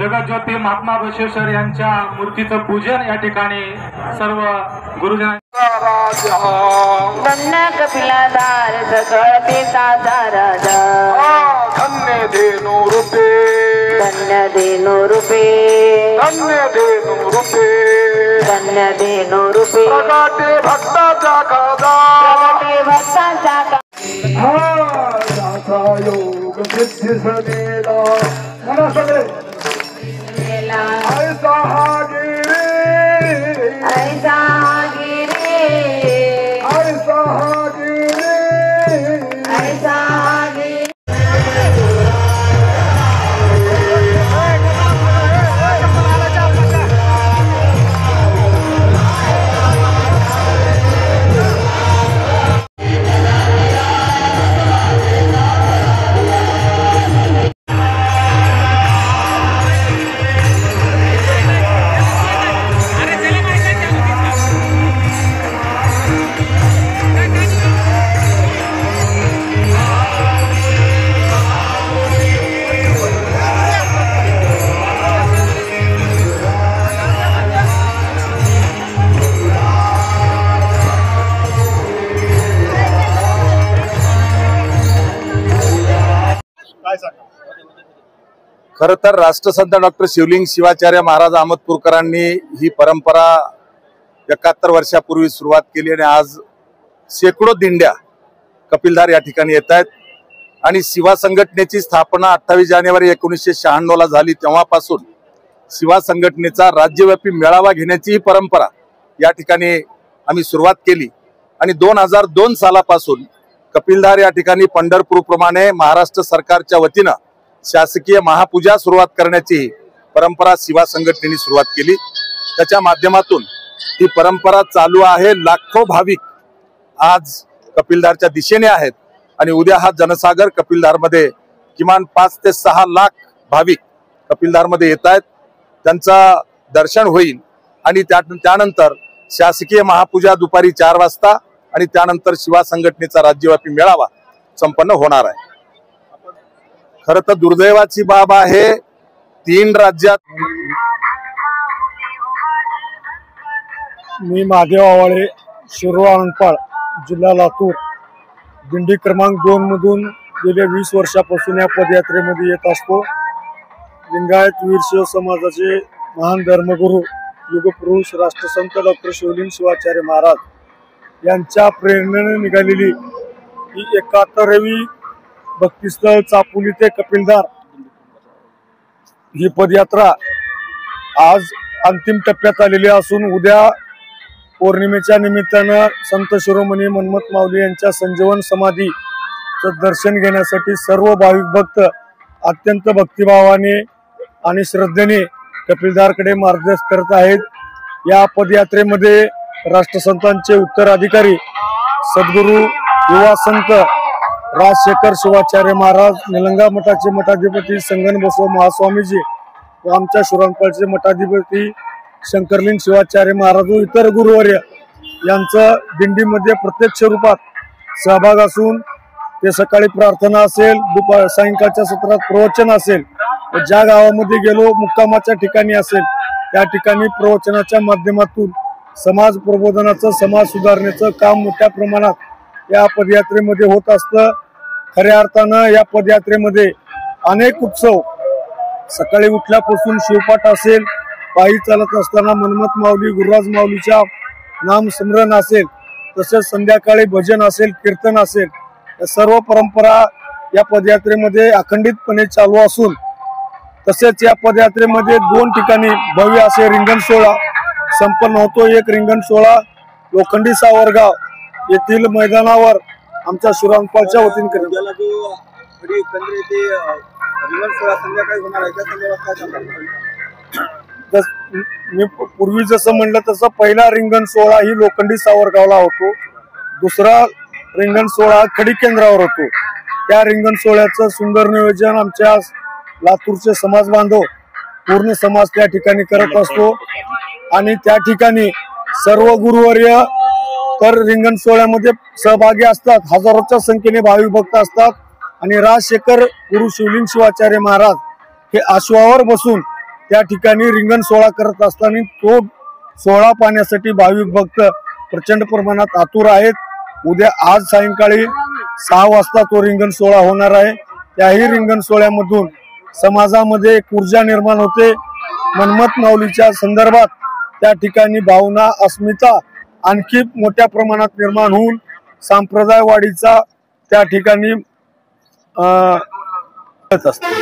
जगज्योती महात्मा बसवेश्वर यांच्या मूर्तीचं पूजन या ठिकाणी सर्व गुरुजनांच्या धन्य कपिलाधार सकळ पिताचा राजा धन्य धेनु रूपे धन्य धेनु रूपे धन्य धेनु रूपे धन्य धेनु रूपे प्रगटे भक्ताचा खाजा प्रगटे भक्ताचा योग सिद्धी सनेला म्हणा सगळे ऐसा गिरी ऐसा गिरी ऐसा गिरी ऐसा गिरी खरं तर राष्ट्रसंत डॉक्टर शिवलिंग शिवाचार्य महाराज अहमदपूरकरांनी ही परंपरा 71 वर्षापूर्वी सुरुवात केली आणि आज शेकडो दिंड्या कपिलधार या ठिकाणी येत आहेत आणि शिवा संघटनेची स्थापना 28 जानेवारी 1996 ला झाली। तेव्हापासून शिवा संघटनेचा राज्यव्यापी मेळावा घेण्याची ही परंपरा या ठिकाणी आम्ही सुरुवात केली आणि 2002 सालापासून कपिलधार या ठिकाणी पंढरपूरप्रमाणे महाराष्ट्र सरकारच्या वतीनं शासकीय महापूजा सुरुवात करण्याची परंपरा शिवा संघटनेने सुरुवात केली। त्याच्या माध्यमातून ही परंपरा चालू आहे। लाखो भाविक आज कपिलधारच्या दिशेने आहेत आणि उद्या हा जनसागर कपिलधारमध्ये किमान 5 ते 6 लाख भाविक कपिलधारमध्ये येत आहेत। त्यांचं दर्शन होईल आणि त्यानंतर शासकीय महापूजा दुपारी 4 वाजता आणि त्यानंतर शिवा संघटनेचा राज्यव्यापी मेळावा संपन्न होणार आहे। खरं तर दुर्दैवाची बाब आहे 3 राज्यात। मी महादेव आवाळे, शिरोळ अंपाळ, जिल्हा लातूर, दिंडी क्रमांक 2 मधून गेल्या 20 वर्षापासून या पदयात्रेमध्ये येत असतो। लिंगायत वीरशैव समाजाचे महान धर्मगुरू युगपुरुष राष्ट्रसंत डॉक्टर शिवलिंग शिवाचार्य महाराज यांच्या प्रेरणेने निघालेली ही 71वी भक्तिस्थळ चापोली ते कपिलधार ही पदयात्रा आज अंतिम टप्प्यात आलेली असून उद्या पौर्णिमेच्या निमित्तानं संत शिरोमणी मनमथ माऊली यांच्या संजीवन समाधीचं दर्शन घेण्यासाठी सर्व भाविक भक्त अत्यंत भक्तिभावाने आणि श्रद्धेने कपिलधारकडे मार्गदर्शन करत आहेत। या पदयात्रेमध्ये राष्ट्रसंतांचे उत्तराधिकारी सद्गुरू युवा संत राजशेखर शिवाचार्य महाराज, निलंगा मठाचे मठाधिपती संगन बसव महास्वामीजी व आमच्या शिरोणपाळचे मठाधिपती शंकरलिंग शिवाचार्य महाराज व इतर गुरुवर्य यांचं दिंडीमध्ये प्रत्यक्ष रूपात सहभाग असून ते सकाळी प्रार्थना असेल, सायंकाळच्या सत्रात प्रवचन असेल, व ज्या गावामध्ये गेलो मुक्कामाच्या ठिकाणी असेल त्या ठिकाणी प्रवचनाच्या माध्यमातून समाज प्रबोधनाचं, समाज सुधारण्याचं काम मोठ्या प्रमाणात या पदयात्रेमध्ये होत असतं. खऱ्या अर्थानं या पदयात्रेमध्ये अनेक उत्सव, सकाळी उठल्यापासून शिवपाठ असेल, पायी चालत असताना मनमत माऊली, गुरुराज माऊलीच्या नामस्मरण असेल, तसेच संध्याकाळी भजन असेल, कीर्तन असेल, या सर्व परंपरा या पदयात्रेमध्ये अखंडितपणे चालू असून तसेच या पदयात्रेमध्ये 2 ठिकाणी भव्य असे रिंगण सोहळा संपन्न होतो. एक रिंगण सोहळा लोखंडी सावरगाव येथील मैदानावर आमच्या शिरोणपाळच्या वतीने करण्यात मी पूर्वी जसं म्हणलं तसं पहिला रिंगण सोहळा ही लोखंडी सावरगावला होतो, दुसरा रिंगण सोहळा खडी केंद्रावर होतो. त्या रिंगण सोहळ्याचं सुंदर नियोजन आमच्या लातूरचे समाज बांधव पूर्ण समाज त्या ठिकाणी करत असतो आणि त्या ठिकाणी सर्व गुरुवर्य तर रिंगण सोहळ्यामध्ये सहभागी असतात. हजारोच्या संख्येने भाविक भक्त असतात आणि राजशेखर गुरु शिवलिंग शिवाचार्य महाराज हे अश्वावर बसून त्या ठिकाणी रिंगण सोहळा करत असताना तो सोहळा पाहण्यासाठी भाविक भक्त प्रचंड प्रमाणात आतुर आहेत. उद्या आज सायंकाळी 6 वाजता तो रिंगण सोहळा होणार आहे. त्याही रिंगण सोहळ्यामधून समाजामध्ये एक ऊर्जा निर्माण होते. मनमत माऊलीच्या संदर्भात त्या ठिकाणी भावना, अस्मिता आणखी मोठ्या प्रमाणात निर्माण होऊन संप्रदायवाढीचा त्या ठिकाणी असते.